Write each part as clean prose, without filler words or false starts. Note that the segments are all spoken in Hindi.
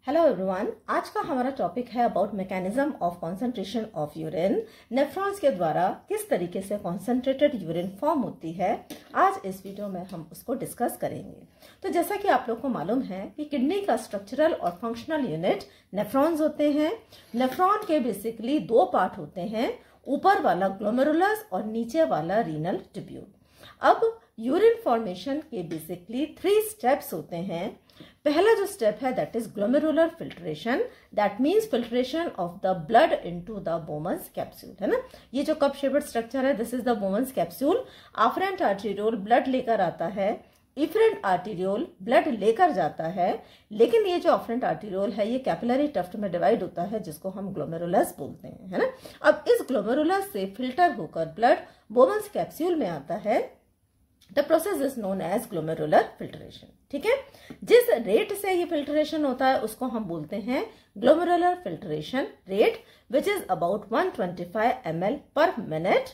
हेलो एवरीवन, आज का हमारा टॉपिक है about mechanism of concentration of urine. Nephrons के द्वारा किस तरीके से कॉन्सेंट्रेटेड यूरिन फॉर्म होती है, आज इस वीडियो में हम उसको डिस्कस करेंगे। तो जैसा कि आप लोग को मालूम है कि किडनी का स्ट्रक्चरल और फंक्शनल यूनिट नेफ्रॉन्स होते हैं। नेफ्रॉन के बेसिकली दो पार्ट होते हैं, ऊपर वाला ग्लोमेरुलस और नीचे वाला रीनल ट्यूब्यूल। अब यूरिन फॉर्मेशन के बेसिकली 3 स्टेप्स होते हैं। पहला जो स्टेप है that is glomerular filtration, that means filtration of the blood into the Bowman's capsule, है ना। ये जो कप शेप्ड स्ट्रक्चर है, this is the Bowman's capsule. Afferent arteriole blood लेकर आता है, इफरेंट आर्टेरियोल ब्लड लेकर जाता है, लेकिन ये जो अफरेंट आर्टेरियोल है ये कैपिलरी टफ्ट में डिवाइड होता है, जिसको हम ग्लोमेरुलस बोलते हैं, है ना। अब इस ग्लोमेरुलस से फिल्टर होकर ब्लड बोमन्स कैप्सूल में आता है। The process is known as glomerular filtration. ठीक है, जिस रेट से ये फिल्ट्रेशन होता है उसको हम बोलते हैं glomerular filtration rate, which is about 125 ml पर मिनट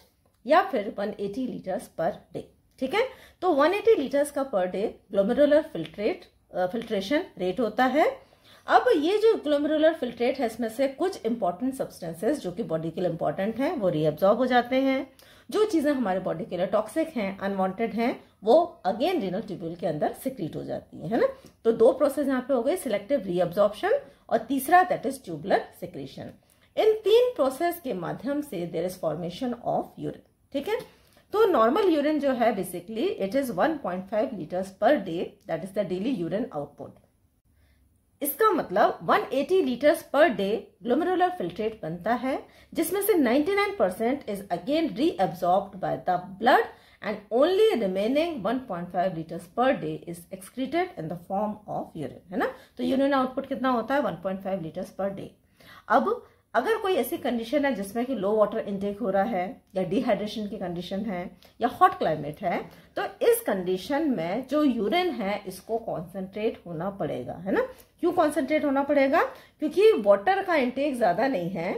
या फिर 180 लीटर्स पर डे। ठीक है, तो 180 लीटर्स का per day glomerular filtration rate होता है। अब ये जो ग्लोमेरुलर फिल्ट्रेट है, इसमें से कुछ इंपॉर्टेंट सब्सटेंसेस जो कि बॉडी के लिए इंपॉर्टेंट हैं वो रीअब्जॉर्ब हो जाते हैं। जो चीजें हमारे बॉडी के लिए टॉक्सिक हैं, अनवांटेड हैं, वो अगेन रीनल ट्यूब्यूल के अंदर सिक्रीट हो जाती है ना। तो दो प्रोसेस यहाँ पे हो गए, सिलेक्टिव रीअब्जॉर्प्शन और तीसरा दैट इज ट्यूबुलर सिक्रीशन। इन 3 प्रोसेस के माध्यम से there is formation of urine. ठीक है, तो नॉर्मल यूरिन जो है basically it is 1.5 litres per day, that is the daily urine output. इसका मतलब 180 litres per day glomerular filtrate बनता है, जिसमें से 99% is again reabsorbed by the blood and only remaining 1.5 litres per day is excreted in the form of urine, है ना। तो यूरिन आउटपुट कितना होता है? 1.5 लीटर्स पर डे। अब अगर कोई ऐसी कंडीशन है जिसमें कि लो वाटर इनटेक हो रहा है, या डिहाइड्रेशन की कंडीशन है, या हॉट क्लाइमेट है, तो इस कंडीशन में जो यूरिन है इसको कॉन्सेंट्रेट होना पड़ेगा, है ना। क्यों कॉन्सेंट्रेट होना पड़ेगा? क्योंकि वाटर का इनटेक ज्यादा नहीं है।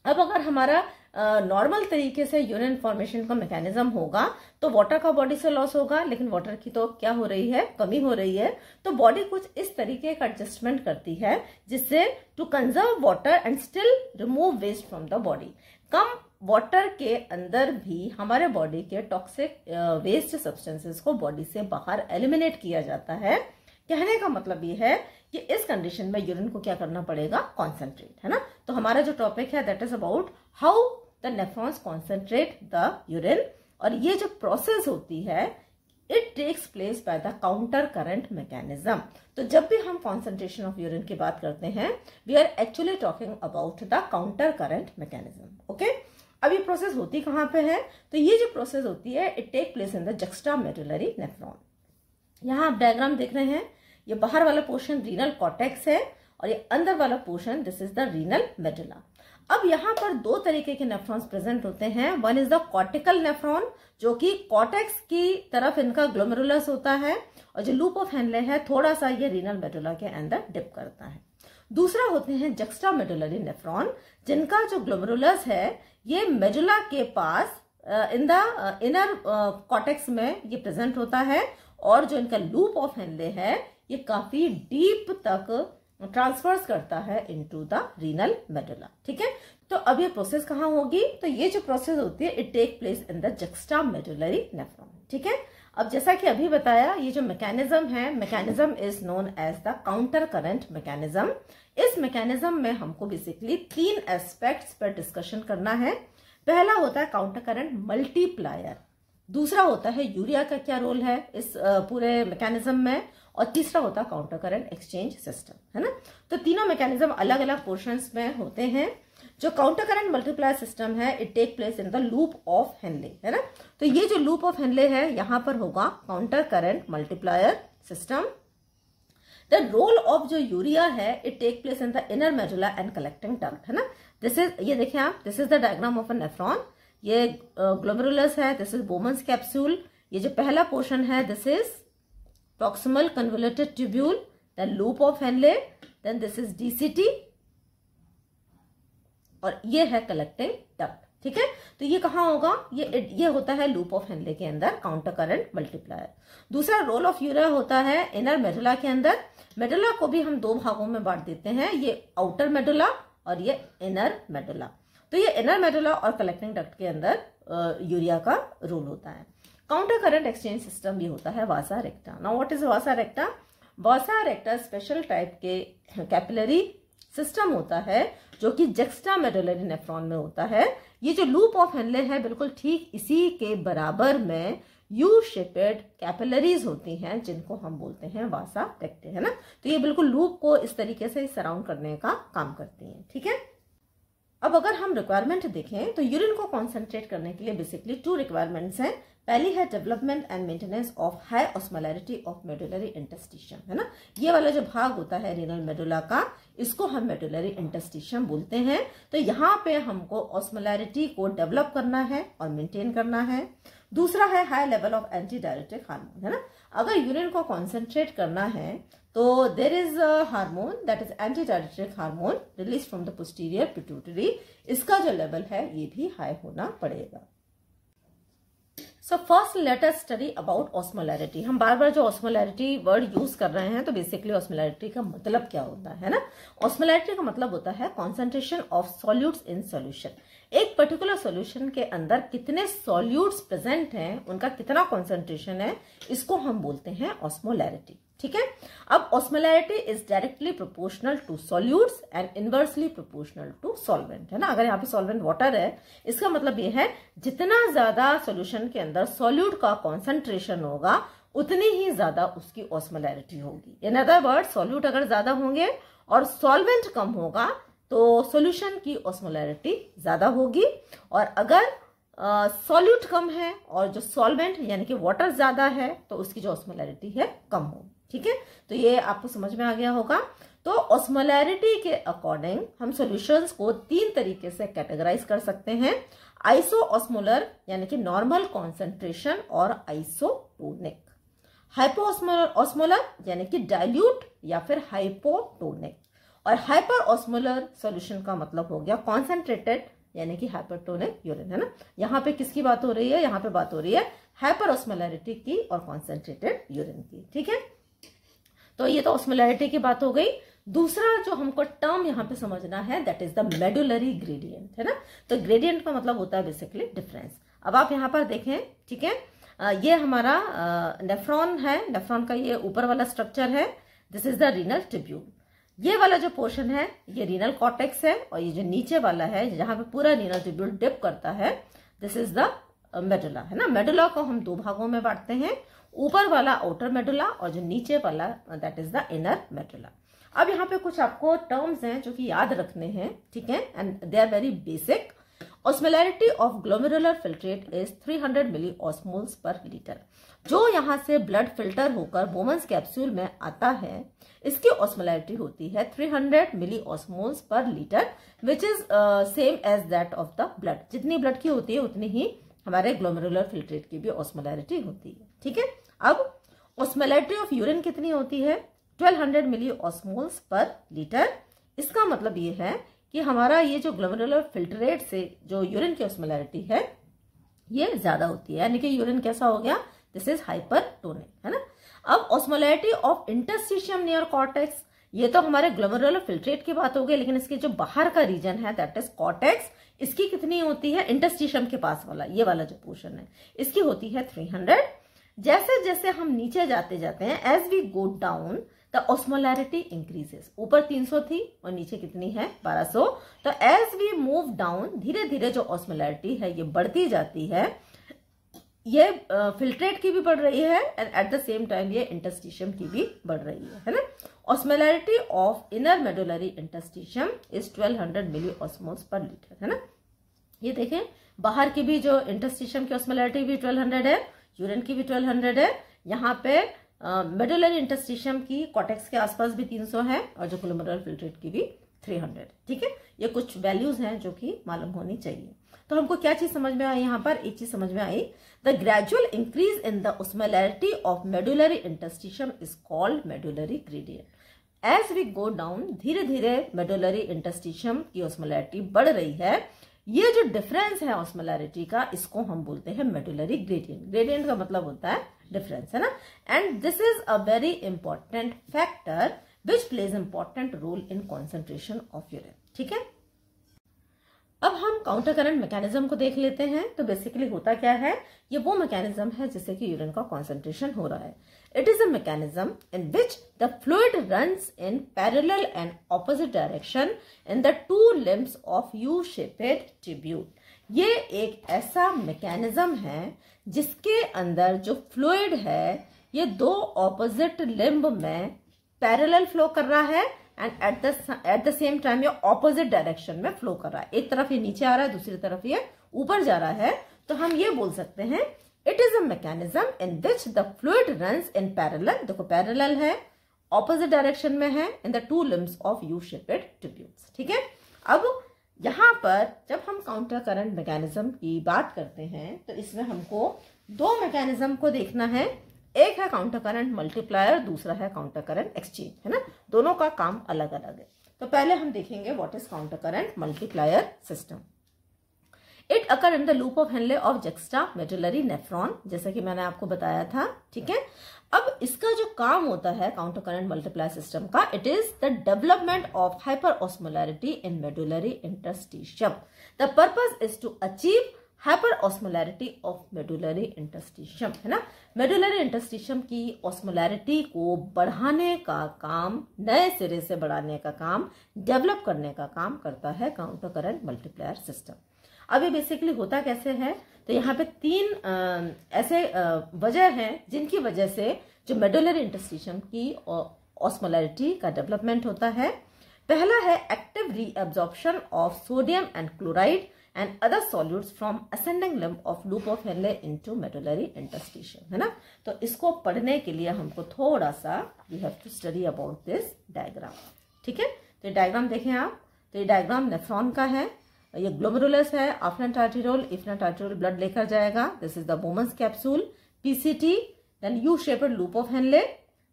अब अगर हमारा नॉर्मल तरीके से यूरिन फॉर्मेशन का मैकेनिज्म होगा तो वाटर का बॉडी से लॉस होगा, लेकिन वाटर की तो क्या हो रही है? कमी हो रही है। तो बॉडी कुछ इस तरीके का एडजस्टमेंट करती है जिससे to conserve water and still remove waste from the body. कम वाटर के अंदर भी हमारे बॉडी के टॉक्सिक वेस्ट सब्सटेंसेस को बॉडी से बाहर एलिमिनेट किया जाता है। कहने का मतलब ये है कि इस कंडीशन में यूरिन को क्या करना पड़ेगा? कॉन्सेंट्रेट, है ना। तो हमारा जो टॉपिक है that is about how the nephrons concentrate the urine, और ये जो प्रोसेस होती है it takes place by the counter current mechanism. तो जब भी हम कॉन्सेंट्रेशन ऑफ यूरिन की बात करते हैं we are actually talking about the counter current mechanism. Okay, अब ये प्रोसेस होती कहां पे है? तो ये जो प्रोसेस होती है it take place in the juxtamedullary nephron. यहाँ आप डायग्राम देख रहे हैं, ये बाहर वाला पोर्शन रीनल कॉर्टेक्स है और ये अंदर वाला portion this is the renal medulla. अब यहाँ पर 2 तरीके के नेफ्रॉन्स प्रेजेंट होते हैं। One is the cortical nephron, जो कि कॉर्टेक्स की तरफ इनका ग्लोमेरुलस होता है, और जो लूप ऑफ हेनले है थोड़ा सा ये रीनल मेडुला के अंदर डिप करता है। दूसरा होते हैं जक्स्टामेडुलरी नेफ्रॉन, जिनका जो ग्लोमेरुलस है ये मेडुला के पास इन द इनर कॉर्टेक्स में ये प्रेजेंट होता है, और जो इनका लूप ऑफ हेनले है ये काफी डीप तक ट्रांसफर्स करता है इनटू द रीनल मेडुला। ठीक है, तो अब ये प्रोसेस कहां होगी? तो ये जो प्रोसेस होती है it take place in the juxtamedullary nephron. ठीक है, अब जैसा कि अभी बताया ये जो मैकेनिज्म है, mechanism is known as the counter current mechanism. इस मैकेनिज्म में हमको बेसिकली 3 एस्पेक्ट्स पर डिस्कशन करना है। पहला होता है काउंटर करंट मल्टीप्लायर, दूसरा होता है यूरिया का क्या रोल है इस पूरे मैकेनिज्म में, और तीसरा होता है काउंटर करंट एक्सचेंज सिस्टम, है ना। तो तीनों मैकेनिज्म अलग अलग पोर्शंस में होते हैं। जो काउंटर करंट मल्टीप्लायर सिस्टम है it take place in the loop of Henle, है ना। तो ये जो लूप ऑफ हेनले है यहाँ पर होगा counter current multiplier system. The role of जो यूरिया है it take place in the inner medulla and collecting duct, है ना। दिस इज, ये देखिए आप, this is the diagram of a nephron. ये ग्लोमेरुलस है, दिस इज बोमन्स कैप्सूल। ये जो पहला पोर्शन है this is proximal convoluted tubule, then loop of Henle, then this is DCT, और ये है कलेक्टिंग डक्ट। ठीक है। तो ये कहाँ होगा, ये होता है लूप ऑफ हेनले के अंदर, काउंटर करंट मल्टीप्लायर। दूसरा रोल ऑफ यूरिया होता है इनर मेडुला के अंदर। मेडुला को भी हम दो भागों में बांट देते हैं, ये आउटर मेडुला और ये इनर मेडुला। तो ये इनर मेडुला और कलेक्टिंग डक्ट के अंदर यूरिया का रोल होता है। काउंटर करंट एक्सचेंज सिस्टम भी होता है vasa recta. Now what is vasa recta? Vasa recta special type के कैपिलरी सिस्टम होता है जो कि जेक्स्ट्रा मेडुलरी नेफ्रॉन में होता है। ये जो लूप ऑफ हेनले है बिल्कुल ठीक इसी के बराबर में यू शेपेड कैपिलरीज होती हैं जिनको हम बोलते हैं वासा रेक्टे, है ना। तो ये बिल्कुल लूप को इस तरीके से सराउंड करने का काम करती हैं, ठीक है। अब अगर हम रिक्वायरमेंट देखें तो यूरिन को कॉन्सेंट्रेट करने के लिए बेसिकली 2 रिक्वायरमेंट्स हैं। पहली है development and maintenance of high osmolarity of medullary interstitium, है ना। ये वाला जो भाग होता है रीनल मेडुला का, इसको हम मेडुलरी इंटरस्टिशियम बोलते हैं। तो यहाँ पे हमको ऑस्मोलैरिटी को डेवलप करना है और मेंटेन करना है। दूसरा है high level of anti diuretic hormone, है ना। अगर यूरिन को कॉन्सेंट्रेट करना है तो there is a hormone that is anti diuretic hormone release from the posterior pituitary. इसका जो लेवल है ये भी हाई होना पड़ेगा। So first let us study about osmolarity. हम बार बार जो ऑस्मोलैरिटी वर्ड यूज कर रहे हैं तो बेसिकली ऑस्मोलैरिटी का मतलब क्या होता है ना। ऑस्मोलैरिटी का मतलब होता है concentration of solutes in solution. एक पर्टिकुलर सॉल्यूशन के अंदर कितने सॉल्यूट्स प्रेजेंट हैं, उनका कितना कॉन्सेंट्रेशन है, इसको हम बोलते हैं ऑस्मोलैरिटी, ठीक है। अब osmolarity is directly proportional to solutes and inversely proportional to solvent, है ना। अगर यहाँ पे सॉल्वेंट वाटर है, इसका मतलब ये है जितना ज्यादा सॉल्यूशन के अंदर सॉल्यूट का कॉन्सेंट्रेशन होगा उतनी ही ज्यादा उसकी ऑस्मोलैरिटी होगी। इन अदर वर्ड, सॉल्यूट अगर ज्यादा होंगे और सॉल्वेंट कम होगा तो सॉल्यूशन की ऑस्मोलैरिटी ज्यादा होगी, और अगर सॉल्यूट कम है और जो सॉल्वेंट यानी कि वाटर ज्यादा है तो उसकी जो ऑस्मोलैरिटी है कम होगी, ठीक है। तो ये आपको समझ में आ गया होगा। तो ऑस्मोलैरिटी के अकॉर्डिंग हम सॉल्यूशंस को 3 तरीके से कैटेगराइज कर सकते हैं, आइसो ऑस्मोलर यानी कि नॉर्मल कॉन्सेंट्रेशन और आइसोटोनिक, हाइपो ऑस्मोलर यानी कि डाइल्यूट या फिर हाइपोटोनिक, और हाइपर ऑस्मोलर सॉल्यूशन का मतलब हो गया कॉन्सेंट्रेटेड यानी कि हाइपरटोनिक यूरिन, है ना। यहाँ पे किसकी बात हो रही है? यहाँ पे बात हो रही है हाइपर ऑस्मोलैरिटी की और कॉन्सेंट्रेटेड यूरिन की, ठीक है। तो ये तो ऑस्मोलैरिटी की बात हो गई। दूसरा जो हमको टर्म यहाँ पे समझना है that is the medullary gradient, है ना। तो ग्रेडियंट का मतलब होता है बेसिकली डिफरेंस। अब आप यहाँ पर देखें, ठीक है, ये हमारा नेफ्रॉन है। नेफ्रॉन का ये ऊपर वाला स्ट्रक्चर है, this is the renal tubule. ये वाला जो पोर्शन है ये रीनल कॉर्टेक्स है, और ये जो नीचे वाला है जहां पे पूरा रीनल ट्यूब्यूल डिप करता है, दिस इज द मेडुला, है ना। मेडुला को हम 2 भागों में बांटते हैं, ऊपर वाला आउटर मेडुला और जो नीचे वाला that is the inner medulla. अब यहाँ पे कुछ आपको टर्म्स हैं जो कि याद रखने हैं, ठीक है, and they are very basic. Osmolarity of glomerular filtrate is 300 milli osmoles per litre. जो यहाँ से ब्लड फिल्टर होकर बोमन्स कैप्सूल में आता है, इसकी ऑस्मोलैरिटी होती है 300 milli osmoles per litre, which is same as that of the blood. जितनी ब्लड की होती है उतनी ही हमारे ग्लोमेरुलर फिल्ट्रेट की भी ऑस्मोलैरिटी होती है, ठीक है। अब ऑस्मोलैरिटी ऑफ यूरिन कितनी होती है? 1200 मिली ऑस्मोल्स पर लीटर। इसका मतलब ये है कि हमारा ये जो ग्लोमेरुलर फिल्ट्रेट से जो यूरिन की ऑस्मोलैरिटी है ये ज्यादा होती है, यानी कि यूरिन कैसा हो गया? दिस इज हाइपरटोनिक, है ना। अब osmolarity of interstitium near cortex, ये तो हमारे ग्लोमेरुलर फिल्ट्रेट की बात हो गई, लेकिन इसके जो बाहर का रीजन है दैट इज कॉर्टेक्स, इसकी कितनी होती है? इंटरस्टिशियम के पास वाला ये वाला जो पोर्शन है इसकी होती है 300। जैसे जैसे हम नीचे जाते जाते हैं, as we go down the osmolarity increases. ऊपर 300 थी और नीचे कितनी है? 1200। तो एज वी मूव डाउन, धीरे धीरे जो ऑस्मोलैरिटी है ये बढ़ती जाती है। ये फिल्ट्रेट की भी बढ़ रही है and at the same time ये इंटरस्टिशियम की भी बढ़ रही है ना। Osmolarity of inner medullary interstitium is 1200 milli osmoles per litre, है ना। ये देखें, बाहर की भी जो इंटरस्टिशियम की ऑस्मोलैरिटी भी 1200 है, यूरिन की भी 1200 है। यहाँ पे मेडुलरी इंटरस्टिशियम की कॉर्टेक्स के आसपास भी 300 है और जो ग्लोमेरुलर फिल्ट्रेट की भी 300, ठीक है। ये कुछ वैल्यूज हैं जो कि मालूम होनी चाहिए। तो हमको क्या चीज समझ में आई? यहाँ पर एक चीज समझ में आई, the gradual increase in the osmolarity of medullary interstitium is called medullary gradient. As we go down, धीरे धीरे मेडुलरी इंटरस्टिशियम की ऑस्मोलैरिटी बढ़ रही है, ये जो डिफरेंस है ऑस्मोलैरिटी का, इसको हम बोलते हैं मेडुलरी ग्रेडियंट। ग्रेडियंट का मतलब होता है डिफरेंस, है ना। And this is a very important factor which plays important role in concentration of urine. ठीक है, अब हम काउंटर करंट मैकेनिज्म को देख लेते हैं। तो बेसिकली होता क्या है, ये वो मैकेनिज्म है जिससे कि यूरिन का कॉन्सेंट्रेशन हो रहा है। It is a mechanism in which the fluid runs in parallel and opposite direction in the two limbs of you shaped tubule. ये एक ऐसा मैकेनिज्म है जिसके अंदर जो फ्लूइड है ये दो ऑपोजिट लिम्ब में पैरेलल फ्लो कर रहा है and at the same time ये ऑपोजिट डायरेक्शन में फ्लो कर रहा है। एक तरफ ये नीचे आ रहा है, दूसरी तरफ ये ऊपर जा रहा है। तो हम ये बोल सकते हैं it is a mechanism in which the fluid runs in parallel, देखो पैरेलल है, ऑपोजिट डायरेक्शन में है, in the two limbs of you shaped tubules. ठीक है, अब यहां पर जब हम काउंटर करंट मैकेनिज्म की बात करते हैं तो इसमें हमको दो मैकेनिज्म को देखना है। एक है काउंटर करंट मल्टीप्लायर, दूसरा है काउंटर करंट एक्सचेंज, है ना। दोनों का काम अलग अलग है। तो पहले हम देखेंगे what is counter current multiplier system. It occur in the loop of Henley of juxta medullary nephron, जैसा कि मैंने आपको बताया था। ठीक है, अब इसका जो काम होता है काउंटर करंट मल्टीप्लायर सिस्टम का, it is the development of hyper osmolarity in medullary interstitium. The purpose is to achieve hyper osmolarity of medullary interstitium, है ना। मेडुलरी इंटरस्टिशियम की ऑस्मोलैरिटी को बढ़ाने का काम, नए सिरे से बढ़ाने का काम, डेवलप करने का काम करता है काउंटर करंट मल्टीप्लायर सिस्टम। अब ये बेसिकली होता कैसे है, तो यहाँ पे तीन ऐसे वजह हैं जिनकी वजह से जो मेडुलरी इंटरस्टिशियम की ऑस्मोलैरिटी का डेवलपमेंट होता है। पहला है active reabsorption of sodium and chloride and other solutes from ascending limb of loop of Henle into medullary interstitium, है ना। तो इसको पढ़ने के लिए हमको थोड़ा सा you have to study about this diagram। ठीक है, तो ये डायग्राम देखें आप। तो ये डायग्राम नेफ्रॉन का है, ये ग्लोमेरुलस है, afferent arteriole, efferent arteriole blood लेकर जाएगा। This is the Bowman's capsule, PCT, then U shaped loop of Henle,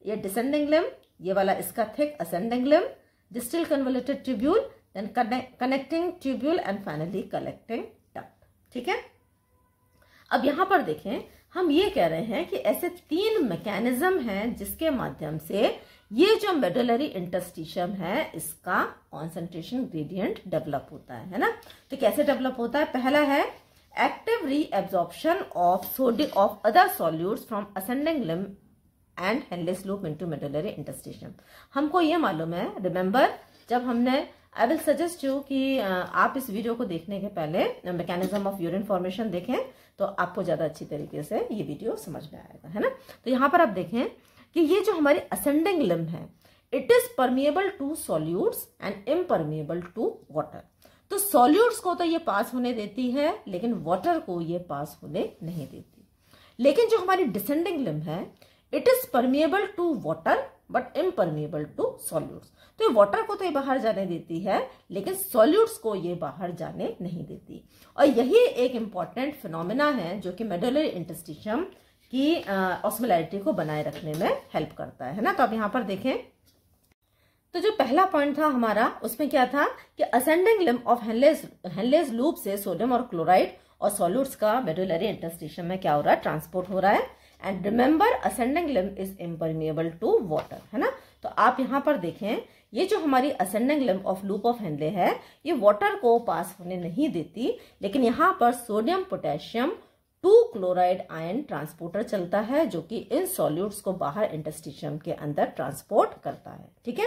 ये डिसेंडिंग लिम्ब, ये वाला इसका thick ascending limb, distal convoluted tubule, then connecting tubule and finally collecting duct। ठीक है, अब यहां पर देखें, हम ये कह रहे हैं कि ऐसे तीन मैकेनिज्म हैं जिसके माध्यम से ये जो मेडुलरी इंटरस्टिशियम है इसका कॉन्सेंट्रेशन ग्रेडियंट डेवलप होता है ना। तो कैसे डेवलप होता है, पहला है active reabsorption of other solutes from ascending limb and Henle's loop into medullary interstitium. हमको ये मालूम है, रिमेंबर, जब हमने आई विल सजेस्ट यू कि आप इस वीडियो को देखने के पहले मैकेनिज्म ऑफ यूरिन फॉर्मेशन देखें तो आपको ज्यादा अच्छी तरीके से ये वीडियो समझ में आएगा, है ना। तो यहाँ पर आप देखें कि ये जो हमारी असेंडिंग लिम्ब है, it is permeable to solutes and impermeable to water. तो सॉल्यूट्स को तो ये पास होने देती है लेकिन वाटर को ये पास होने नहीं देती। लेकिन जो हमारी डिसेंडिंग लिम्ब है, it is permeable to water but impermeable to solutes. तो ये वाटर को तो ये बाहर जाने देती है लेकिन सॉल्यूट्स को ये बाहर जाने नहीं देती। और यही एक इंपॉर्टेंट फिनोमेना है जो कि मेडुलरी इंटरस्टिशियम की ऑस्मोलैरिटी को बनाए रखने में हेल्प करता है ना। तो अब यहाँ पर देखें, तो जो पहला पॉइंट था हमारा, उसमें क्या था कि ascending limb of Henle's loop से सोडियम और क्लोराइड और सॉल्यूट्स का मेडुलरी इंटरस्टिशियम में क्या हो रहा है, ट्रांसपोर्ट हो रहा है। And remember ascending limb is impermeable to water, है ना। तो आप यहाँ पर देखें, ये जो हमारी ascending limb of loop of Henle है ये वाटर को पास होने नहीं देती, लेकिन यहाँ पर sodium potassium 2 chloride ion transporter चलता है जो कि इन सॉल्यूट्स को बाहर इंटरस्टिशियम के अंदर ट्रांसपोर्ट करता है। ठीक है,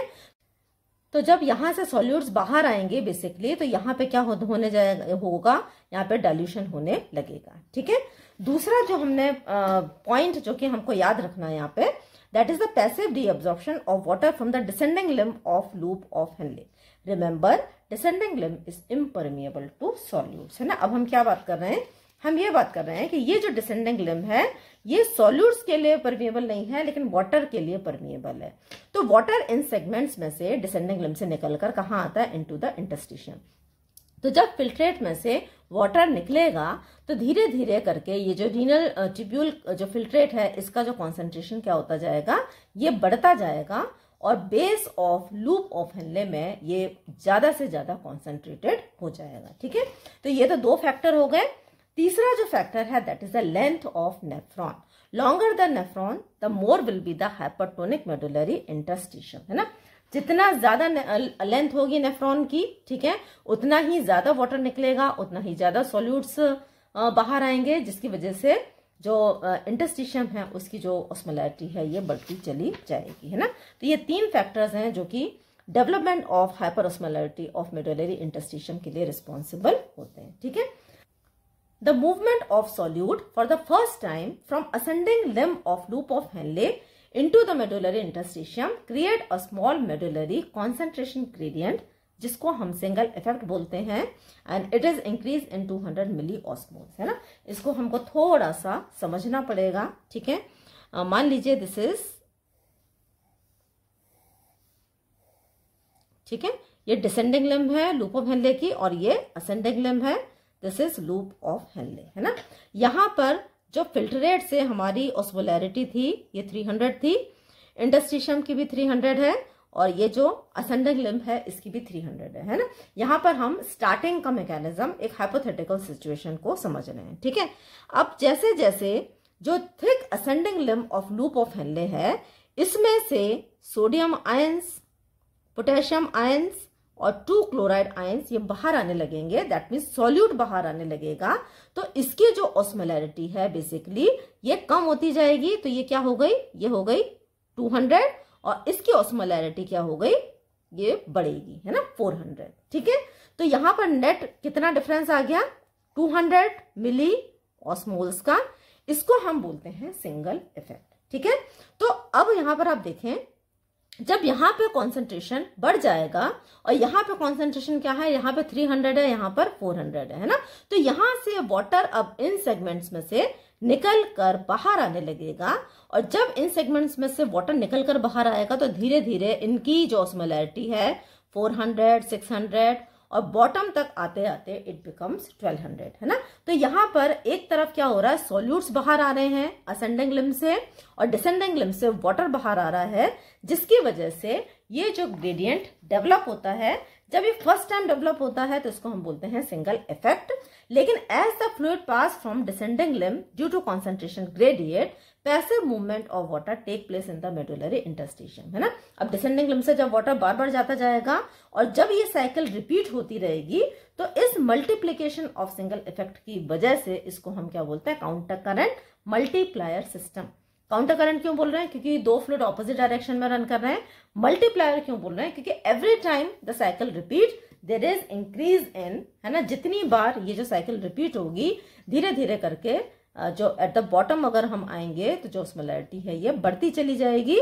तो जब यहाँ से सॉल्यूट्स बाहर आएंगे बेसिकली, तो यहाँ पे क्या होने होगा, यहाँ पे डाइल्यूशन होने लगेगा। ठीक है, दूसरा जो हमने पॉइंट जो कि हमको याद रखना है यहाँ पे, that is the passive reabsorption of water from the descending limb of loop of Henle. Remember, descending limb is impermeable to solutes, है ना। अब हम क्या बात कर रहे हैं, हम ये बात कर रहे हैं कि ये जो डिसेंडिंग लिम्ब है ये सॉल्यूट्स के लिए परमिएबल नहीं है लेकिन वाटर के लिए परमिएबल है। तो वाटर इन सेगमेंट्स में से डिसेंडिंग लिम्ब से निकलकर कहाँ आता है, इनटू द इंटरस्टिशियम। तो जब फिल्ट्रेट में से वाटर निकलेगा तो धीरे धीरे करके ये जो रीनल ट्यूब्यूल जो फिल्ट्रेट है इसका जो कॉन्सेंट्रेशन क्या होता जाएगा, ये बढ़ता जाएगा और base of loop of Henley में ये ज्यादा से ज्यादा कॉन्सेंट्रेटेड हो जाएगा। ठीक है, तो ये तो दो फैक्टर हो गए। तीसरा जो फैक्टर है that is the length of nephron. Longer the nephron the more will be the hypertonic medullary interstitium, है ना। जितना ज्यादा लेंथ होगी नेफ्रॉन की, ठीक है, उतना ही ज्यादा वाटर निकलेगा, उतना ही ज्यादा सॉल्यूट्स बाहर आएंगे, जिसकी वजह से जो इंटरस्टिशियम है उसकी जो ऑस्मोलैरिटी है ये बढ़ती चली जाएगी, है ना। तो ये तीन फैक्टर्स हैं जो कि development of hyper osmolarity of medullary interstitium के लिए रिस्पॉन्सिबल होते हैं। ठीक है, the movement of solute for the first time from ascending limb of loop of Henle into the medullary interstitium create a small medullary concentration gradient, जिसको हम सिंगल इफेक्ट बोलते हैं, and it is increase in 200 milli osmoles, है ना। इसको हमको थोड़ा सा समझना पड़ेगा। ठीक है, मान लीजिए दिस इज, ठीक है, ये डिसेंडिंग लिम्ब है लूप ऑफ हेनले की और ये असेंडिंग लिम्ब है, this is loop of Henle, है ना। यहां पर जो फिल्ट्रेट से हमारी ऑस्मोलैरिटी थी ये 300 थी, इंटरस्टिशियम की भी 300 है और ये जो असेंडिंग लिम्ब है इसकी भी 300 है ना। यहां पर हम स्टार्टिंग का मैकेनिज्म एक हाइपोथेटिकल सिचुएशन को समझ रहे हैं। ठीक है, अब जैसे जैसे जो thick ascending limb of loop of Henle है इसमें से सोडियम आयंस, पोटेशियम आयंस और 2 क्लोराइड आयंस ये बाहर आने लगेंगे, दैट मीन्स सॉल्यूट बाहर आने लगेगा, तो इसकी जो ऑस्मोलैरिटी है बेसिकली ये कम होती जाएगी। तो ये क्या हो गई, ये हो गई 200 और इसकी ऑस्मोलैरिटी क्या हो गई, ये बढ़ेगी, है ना, 400। ठीक है, तो यहां पर नेट कितना डिफरेंस आ गया, 200 मिली ऑस्मोल्स का। इसको हम बोलते हैं सिंगल इफेक्ट। ठीक है, तो अब यहां पर आप देखें, जब यहां पे कॉन्सेंट्रेशन बढ़ जाएगा और यहां पे कॉन्सेंट्रेशन क्या है, यहां पे 300 है, यहां पर 400 है ना, तो यहां से वाटर अब इन सेगमेंट्स में से निकल कर बाहर आने लगेगा और जब इन सेगमेंट्स में से वाटर निकल कर बाहर आएगा तो धीरे धीरे इनकी जो ऑस्मोलैरिटी है 400, 600 और बॉटम तक आते आते इट बिकम्स 1200, है ना। तो यहां पर एक तरफ क्या हो रहा है, सॉल्यूट्स बाहर आ रहे हैं असेंडिंग लिम्ब से और डिसेंडिंग लिम्ब से वाटर बाहर आ रहा है, जिसकी वजह से ये जो ग्रेडियंट डेवलप होता है, जब ये फर्स्ट टाइम डेवलप होता है तो इसको हम बोलते हैं सिंगल इफेक्ट। लेकिन as the fluid pass from descending limb due to concentration gradient, passive movement of water take place in the medullary interstitium, है ना। अब डिसेंडिंग लिम्ब से जब वाटर बार बार जाता जाएगा और जब ये साइकिल रिपीट होती रहेगी तो इस मल्टीप्लीकेशन ऑफ सिंगल इफेक्ट की वजह से इसको हम क्या बोलते हैं, counter current multiplier system. Counter current क्यों बोल रहे हैं, क्योंकि दो फ्लूइड ऑपोजिट डायरेक्शन में रन कर रहे हैं। मल्टीप्लायर क्यों बोल रहे हैं, क्योंकि every time the cycle repeat there is increase in, है ना, जितनी बार ये जो साइकिल रिपीट होगी धीरे धीरे करके जो एट द बॉटम अगर हम आएंगे तो जो ऑस्मोलैरिटी है ये बढ़ती चली जाएगी,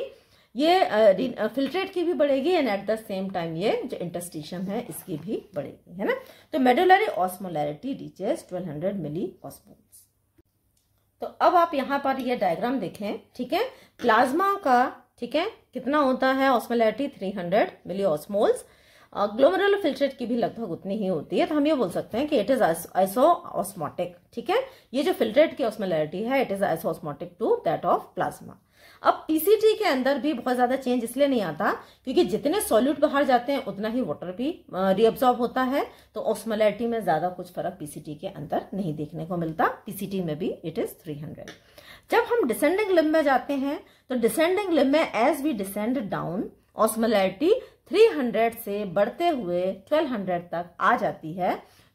ये फिल्ट्रेट की भी बढ़ेगी and at the same time ये जो इंटरस्टिशियम है इसकी भी बढ़ेगी, है ना। तो medullary osmolarity reaches 1200 milli osmoles. तो अब आप यहां पर ये डायग्राम देखें, ठीक है, प्लाज्मा का, ठीक है, कितना होता है osmolarity 300 milli osmoles. Glomerular filtrate की भी लगभग उतनी ही होती है, तो हम ये बोल सकते हैं कि इट इज आइसोऑस्मोटिक। ठीक है, ये जो फिल्ट्रेट की ऑस्मोलैरिटी है it is isoosmotic to that of plasma. अब पीसीटी के अंदर भी बहुत ज्यादा चेंज इसलिए नहीं आता क्योंकि जितने सॉल्यूट बाहर जाते हैं उतना ही वाटर भी रीअब्सॉर्ब होता है, तो ऑस्मोलैरिटी में ज्यादा कुछ फर्क पीसीटी के अंदर नहीं देखने को मिलता। पीसीटी में भी इट इज 300। जब हम डिसेंडिंग लिम्ब में जाते हैं तो डिसेंडिंग लिम्ब में as we descend down osmolarity 300 से बढ़ते हुए 1200 तक आ जाती है,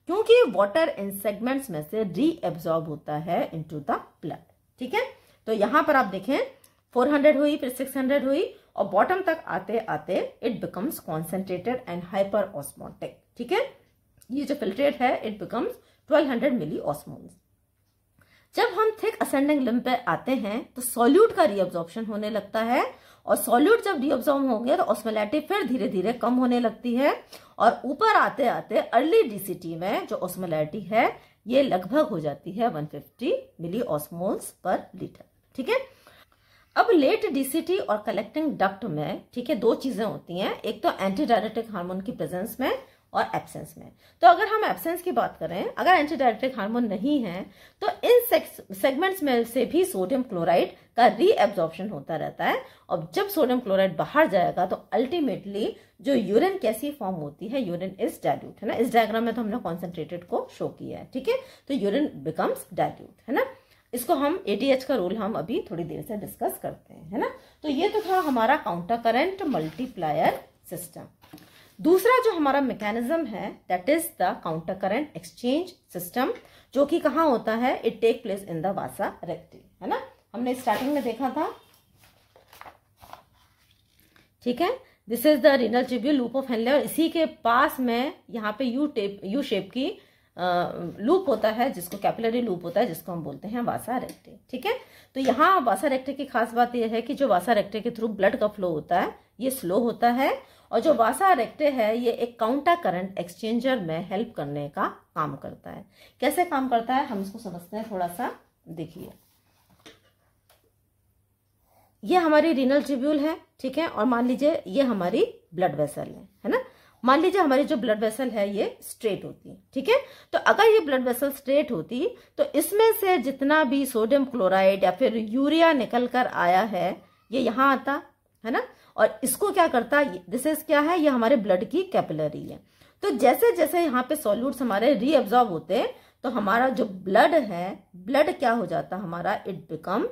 क्योंकि वाटर इन सेगमेंट्स में से रीअब्सॉर्ब होता है इनटू द ब्लड। ठीक है, तो यहां पर आप देखें 400 हुई, फिर 600 हुई और बॉटम तक आते आते it becomes concentrated and hyper osmotic. ठीक है, ये जो फिल्ट्रेट है इट बिकम्स 1200 मिली ऑस्मोल्स। जब हम थिक असेंडिंग लिम्ब पे आते हैं तो सॉल्यूट का रीअब्सॉर्प्शन होने लगता है और सॉल्यूट जब रीअब्सॉर्ब हो गया तो ऑस्मोलैरिटी फिर धीरे धीरे कम होने लगती है और ऊपर आते आते अर्ली डीसीटी में जो ऑस्मोलैरिटी है ये लगभग हो जाती है 150 मिली ऑस्मोल्स पर लीटर। ठीक है, अब लेट डीसीटी और कलेक्टिंग डक्ट में, ठीक है, दो चीजें होती हैं, एक तो एंटी डायरेक्टिक हार्मोन की प्रेजेंस में और एब्सेंस में। तो अगर हम एब्सेंस की बात करें, अगर एंटी डायरेक्टिक हार्मोन नहीं है तो इन सेगमेंट्स में से भी सोडियम क्लोराइड का रीएब्जॉर्प्शन होता रहता है, और जब सोडियम क्लोराइड बाहर जाएगा तो अल्टीमेटली जो यूरिन कैसी फॉर्म होती है, यूरिन इज डाइल्यूट, है ना। इस डायग्राम में तो हमने कॉन्सेंट्रेटेड को शो किया है, ठीक है। तो यूरिन बिकम्स डाइल्यूट, है ना। इसको हम एटीएच का रोल हम अभी थोड़ी देर से डिस्कस करते हैं, है ना। तो ये तो था हमारा काउंटर करंट मल्टीप्लायर सिस्टम। दूसरा जो हमारा मैकेनिज्म है that is the counter current exchange system, जो कि कहाँ होता है, it take place in the vasa recta, है ना। हमने स्टार्टिंग में देखा था, ठीक है। This is the renal tubule, loop of Henle, और इसी के पास में यहाँ पे यू शेप की लूप होता है, जिसको कैपिलरी लूप होता है, जिसको हम बोलते हैं वासा रेक्टे, ठीक है। तो यहाँ वासा रेक्टे की खास बात यह है कि जो वासा रेक्टे के थ्रू ब्लड का फ्लो होता है ये स्लो होता है, और जो वासा रेक्टे है ये एक काउंटर करंट एक्सचेंजर में हेल्प करने का काम करता है। कैसे काम करता है हम इसको समझते हैं थोड़ा सा, देखिए। ये हमारी रीनल ट्यूब्यूल है, ठीक है, और मान लीजिए ये हमारी ब्लड वेसल है ना। मान लीजिए हमारी जो ब्लड वेसल है ये स्ट्रेट होती है, ठीक है। तो अगर ये ब्लड वेसल स्ट्रेट होती तो इसमें से जितना भी सोडियम क्लोराइड या फिर यूरिया निकल कर आया है ये यहाँ आता, है ना, और इसको क्या करता, दिस इज क्या है, ये हमारे ब्लड की कैपिलरी है। तो जैसे जैसे यहाँ पे सॉल्यूट्स हमारे रीअब्जॉर्ब होते हैं तो हमारा जो ब्लड है, ब्लड क्या हो जाता हमारा, इट बिकम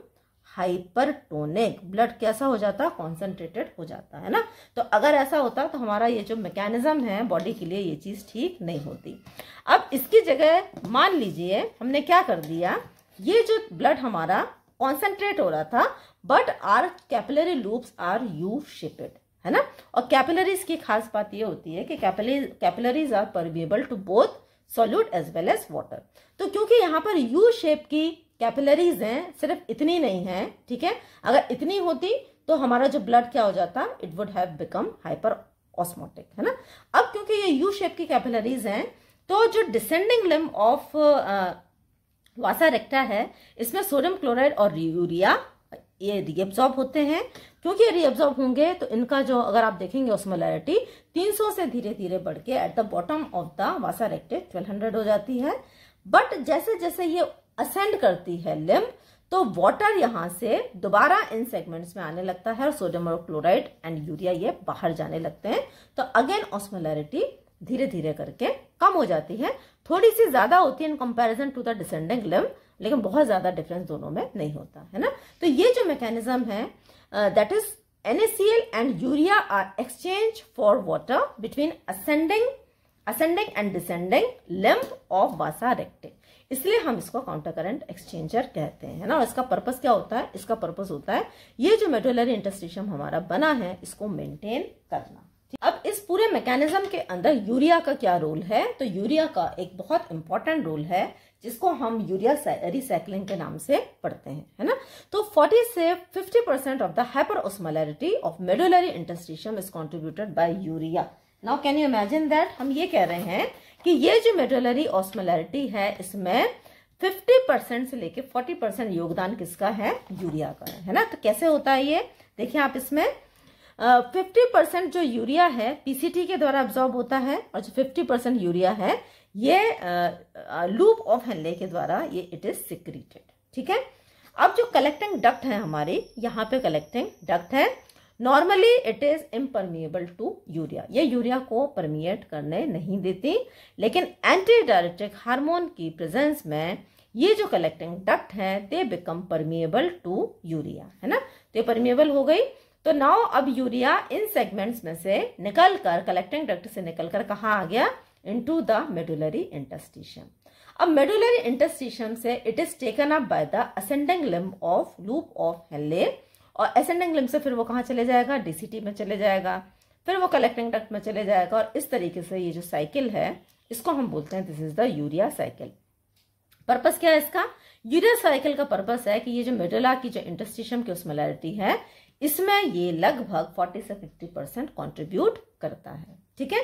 हाइपरटोनिक, ब्लड कैसा हो जाता, कॉन्सेंट्रेटेड हो जाता है ना। तो अगर ऐसा होता तो हमारा ये जो मैकेनिज्म है बॉडी के लिए ये चीज ठीक नहीं होती। अब इसकी जगह मान लीजिए हमने क्या कर दिया, ये जो ब्लड हमारा कॉन्सेंट्रेट हो रहा था but are capillary loops are U shaped, है ना। और कैपिलरीज की खास बात ये होती है कि capillaries are permeable to both solute as well as water. तो क्योंकि यहाँ पर यू शेप की कैपिलरीज हैं, सिर्फ इतनी नहीं है, ठीक है। अगर इतनी होती तो हमारा जो ब्लड क्या हो जाता, it would have become hyper osmotic, है ना। अब क्योंकि ये यू शेप की कैपिलरीज हैं तो जो डिसेंडिंग लिम्ब ऑफ वासा रेक्टा है इसमें सोडियम क्लोराइड और यूरिया ये रीअब्सॉर्ब होते हैं। क्योंकि ये रीअब्सॉर्ब होंगे तो इनका जो, अगर आप देखेंगे ऑस्मोलैरिटी 300 से धीरे धीरे बढ़ के at the bottom of the vasa recta 1200 हो जाती है। बट जैसे जैसे ये असेंड करती है लिम्ब तो वाटर यहाँ से दोबारा इन सेगमेंट्स में आने लगता है और सोडियम और क्लोराइड एंड यूरिया ये बाहर जाने लगते हैं। तो अगेन ऑस्मोलैरिटी धीरे धीरे करके कम हो जाती है, थोड़ी सी ज्यादा होती है in comparison to the descending limb, लेकिन बहुत ज्यादा डिफरेंस दोनों में नहीं होता, है ना। तो ये जो मैकेनिज्म है that is NaCl and urea are exchange for water between ascending and descending limb of vasa recta, इसलिए हम इसको काउंटर करंट एक्सचेंजर कहते हैं, है ना। और इसका पर्पस क्या होता है, इसका पर्पस होता है ये जो मेडुलरी इंटरस्टिशियम हमारा बना है इसको मेंटेन करना। अब इस पूरे मैकेनिज्म के अंदर यूरिया का क्या रोल है, तो यूरिया का एक बहुत इंपॉर्टेंट रोल है जिसको हम यूरिया रिसाइक्लिंग के नाम से पढ़ते हैं, है ना। तो 40 से 50% of the hyper osmolarity of medullary interstitium is contributed bye urea. Now can you imagine that, हम ये कह रहे हैं कि ये जो मेडुलरी ऑस्मोलैरिटी है इसमें 50% से लेके 40% योगदान किसका है, यूरिया का है ना। तो कैसे होता है ये देखिए आप, इसमें 50% जो यूरिया है पीसीटी के द्वारा अब्सॉर्ब होता है और जो 50% यूरिया है ये लूप ऑफ हेनले के द्वारा ये इट इज सिक्रीटेड, ठीक है। अब जो कलेक्टिंग डक्ट है हमारी, यहाँ पे कलेक्टिंग डक्ट है, normally it is impermeable to urea, ये यूरिया को परमिएट करने नहीं देती, लेकिन एंटी डायरेक्टिक हार्मोन की प्रेजेंस में ये जो कलेक्टिंग डक्ट है they become permeable to urea, है ना। तो परमिएबल हो गई। तो नाउ अब यूरिया इन सेगमेंट्स में से निकलकर, कलेक्टिंग डक्ट से निकलकर कहाँ आ गया, इनटू द मेडुलरी इंटरस्टिशियम। अब मेडुलरी इंटरस्टिशियम से it is taken up by the ascending limb of loop of Henle, और असेंडिंग लिम्ब से फिर वो कहाँ चले जाएगा, डीसीटी में चले जाएगा, फिर वो कलेक्टिंग डक्ट में चले जाएगा, और इस तरीके से ये जो साइकिल है इसको हम बोलते हैं this is the urea cycle. Purpose क्या है इसका, यूरिया साइकिल का पर्पस है कि ये जो मेडुला की जो इंटरस्टिशियम की ऑस्मोलैरिटी है इसमें ये लगभग 40 से 50% कंट्रीब्यूट करता है, ठीक है।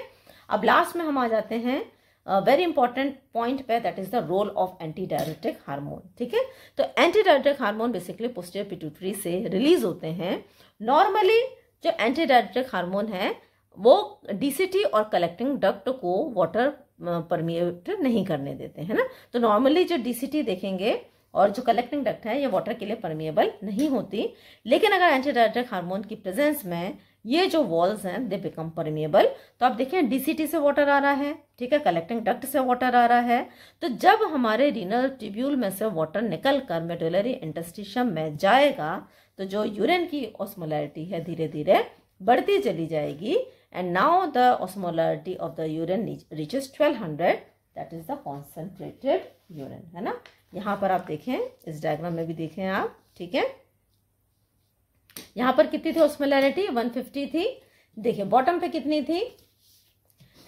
अब लास्ट में हम आ जाते हैं वेरी इंपॉर्टेंट पॉइंट पे, that is the role of anti diuretic hormone. ठीक है, तो anti diuretic hormone basically posterior pituitary से रिलीज होते हैं। नॉर्मली जो एंटी डायरेटिक हार्मोन है वो डीसीटी और कलेक्टिंग डक्ट को वाटर परमिएट नहीं करने देते हैं ना। तो नॉर्मली जो डीसीटी देखेंगे और जो कलेक्टिंग डक्ट है ये वाटर के लिए परमिएबल नहीं होती, लेकिन अगर एंटी डायरेटिक हार्मोन की प्रेजेंस में ये जो वॉल्स हैं दे बिकम परमिएबल। तो आप देखिए डीसीटी से वाटर आ रहा है, ठीक है, कलेक्टिंग डक्ट से वाटर आ रहा है। तो जब हमारे रीनल ट्यूब्यूल में से वाटर निकल कर मेडुलरी इंटरस्टिशियम में जाएगा तो जो यूरिन की ऑस्मोलैरिटी है धीरे धीरे बढ़ती चली जाएगी, and now the osmolarity of the urine reaches 1200, that is the concentrated urine, है ना। यहाँ पर आप देखें, इस डायग्राम में भी देखें आप, ठीक है, यहाँ पर कितनी थी ऑस्मोलैरिटी, 150 थी। देखिए बॉटम पे कितनी थी,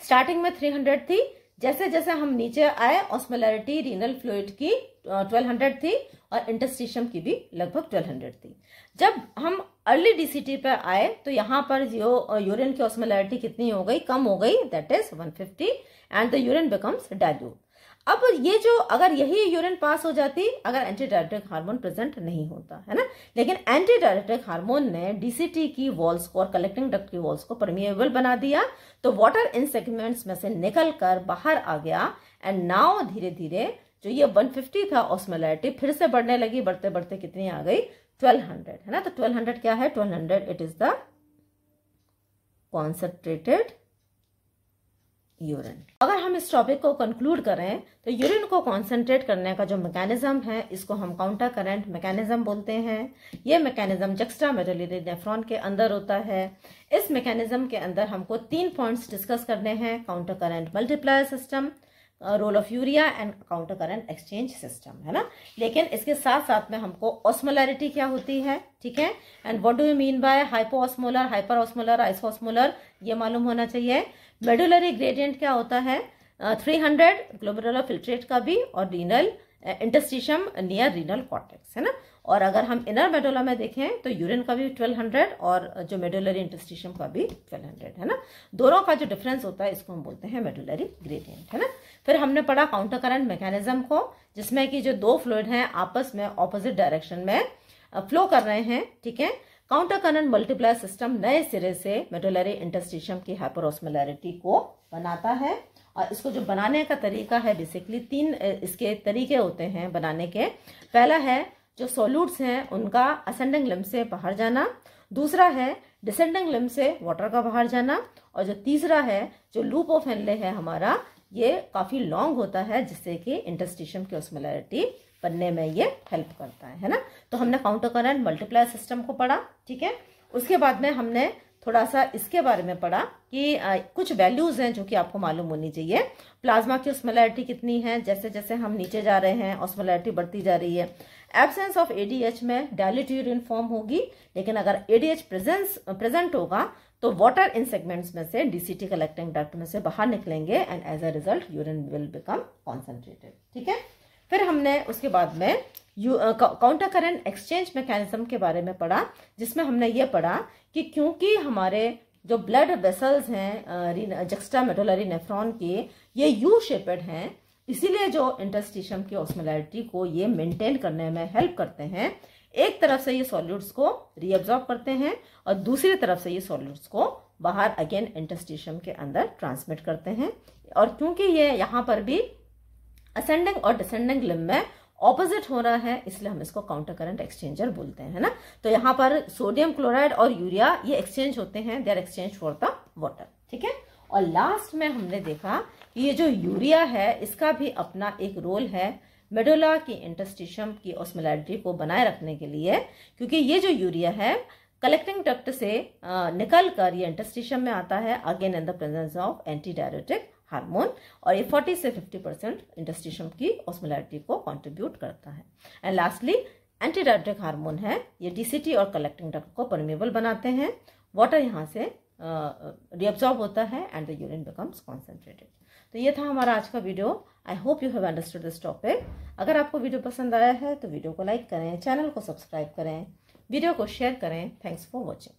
स्टार्टिंग में 300 थी। जैसे जैसे हम नीचे आए ऑस्मोलैरिटी रीनल फ्लूइड की 1200 थी और इंटरस्टिशियम की भी लगभग 1200 थी। जब हम अर्ली डीसीटी पे आए तो यहाँ पर जो यूरिन की ऑस्मोलैरिटी कितनी हो गई, कम हो गई, that is 150, and the urine becomes dilute. अब ये जो अगर यही यूरिन पास हो जाती अगर एंटी डायरेटिक हार्मोन प्रेजेंट नहीं होता, है ना, लेकिन एंटी डायरेटिक हार्मोन ने डीसीटी की वॉल्स को और कलेक्टिंग डक्ट की वॉल्स को परमिएबल बना दिया, तो वाटर इन सेगमेंट्स में से निकल कर बाहर आ गया, एंड नाउ धीरे धीरे जो ये 150 था ऑस्मोलैरिटी फिर से बढ़ने लगी, बढ़ते बढ़ते कितनी आ गई, 1200, है ना। तो 1200 क्या है, 1200 it is the concentrated urine. अगर हम इस टॉपिक को कंक्लूड करें तो यूरिन को कॉन्सेंट्रेट करने का जो मैकेनिज्म है इसको हम काउंटर करंट मैकेनिज्म बोलते हैं। ये मैकेनिज्म जक्स्ट्रा मेडुलरी नेफ्रॉन के अंदर होता है। इस मैकेनिज्म के अंदर हमको 3 पॉइंट्स डिस्कस करने हैं, counter current multiplier system, role of urea and counter current exchange system, है ना। लेकिन इसके साथ साथ में हमको ऑस्मोलैरिटी क्या होती है, ठीक है, and what do you mean by hypoosmolar, hyper osmolar, isoosmolar, ये मालूम होना चाहिए। मेडुलरी ग्रेडियंट क्या होता है, 300 ग्लोमेरुलर फिल्ट्रेट का भी, और renal interstitium near renal cortex, है ना। और अगर हम इनर मेडुला में देखें तो यूरिन का भी 1200 और जो मेडुलरी इंटरस्टिशियम का भी 1200, है ना। दोनों का जो डिफरेंस होता है इसको हम बोलते हैं मेडुलरी ग्रेडियंट, है ना। फिर हमने पढ़ा काउंटर करंट मैकेनिज्म को, जिसमें कि जो दो फ्लूइड हैं आपस में ऑपोजिट डायरेक्शन में फ्लो कर रहे हैं, ठीक है। काउंटर करंट मल्टीप्लायर सिस्टम नए सिरे से मेडुलरी इंटरस्टिशियम की हाइपरऑस्मोलैरिटी को बनाता है, और इसको जो बनाने का तरीका है बेसिकली 3 इसके तरीके होते हैं बनाने के। पहला है जो सॉल्यूट्स हैं उनका असेंडिंग लिम्ब से बाहर जाना, दूसरा है डिसेंडिंग लिम्ब से वाटर का बाहर जाना, और जो तीसरा है जो लूप ऑफ हेनले है हमारा, ये काफी लॉन्ग होता है जिससे कि इंटरस्टिशियम की ऑस्मोलैरिटी बनने में ये हेल्प करता है ना। तो हमने काउंटर करंट मल्टीप्लायर सिस्टम को पढ़ा, ठीक है। उसके बाद में हमने थोड़ा सा इसके बारे में पढ़ा कि कुछ वैल्यूज हैं जो कि आपको मालूम होनी चाहिए। प्लाज्मा की ऑस्मोलैरिटी कितनी है, जैसे जैसे हम नीचे जा रहे हैं ऑस्मोलैरिटी बढ़ती जा रही है। एब्सेंस ऑफ एडीएच में डायल्यूट यूरिन फॉर्म होगी, लेकिन अगर एडीएच प्रेजेंट होगा तो वाटर इन सेगमेंट्स में से डीसीटी कलेक्टिंग डक्ट में से बाहर निकलेंगे, and as a result urine will become concentrated, ठीक है। फिर हमने उसके बाद में काउंटर करंट एक्सचेंज मैकेनिज्म के बारे में पढ़ा, जिसमें हमने ये पढ़ा कि क्योंकि हमारे जो ब्लड वेसल्स हैं जक्स्ट्रा मेडुलरी नेफ्रॉन के, ये यू शेपेड हैं, इसीलिए जो इंटरस्टिशियम की ऑस्मोलैरिटी को ये मेंटेन करने में हेल्प करते हैं। एक तरफ से ये सॉल्यूट्स को रीअब्जॉर्ब करते हैं और दूसरी तरफ से ये सॉल्यूट्स को बाहर अगेन इंटरस्टिशियम के अंदर ट्रांसमिट करते हैं। और क्योंकि ये यहाँ पर भी असेंडिंग और डिसेंडिंग लिम्ब में ऑपोजिट हो रहा है, इसलिए हम इसको काउंटर करंट एक्सचेंजर बोलते हैं, है ना। तो यहाँ पर सोडियम क्लोराइड और यूरिया ये एक्सचेंज होते हैं, they are exchange for the water, ठीक है। और लास्ट में हमने देखा कि ये जो यूरिया है इसका भी अपना एक रोल है मेडुला की इंटरस्टिशियम की ऑस्मोलैरिटी को बनाए रखने के लिए, क्योंकि ये जो यूरिया है कलेक्टिंग डक्ट से निकल कर ये इंटरस्टिशियम में आता है again in the presence of anti diuretic hormone, और ये 40 से 50% इंटरस्टिशियम की ऑस्मोलैरिटी को कंट्रीब्यूट करता है। And lastly anti diuretic hormone है, ये डीसीटी और कलेक्टिंग डक्ट को परमेबल बनाते हैं, वाटर यहाँ से रीअब्सॉर्ब होता है and the urine becomes concentrated. तो ये था हमारा आज का video. I hope you have understood this topic. अगर आपको वीडियो पसंद आया है तो वीडियो को लाइक करें, चैनल को सब्सक्राइब करें, वीडियो को शेयर करें। Thanks for watching.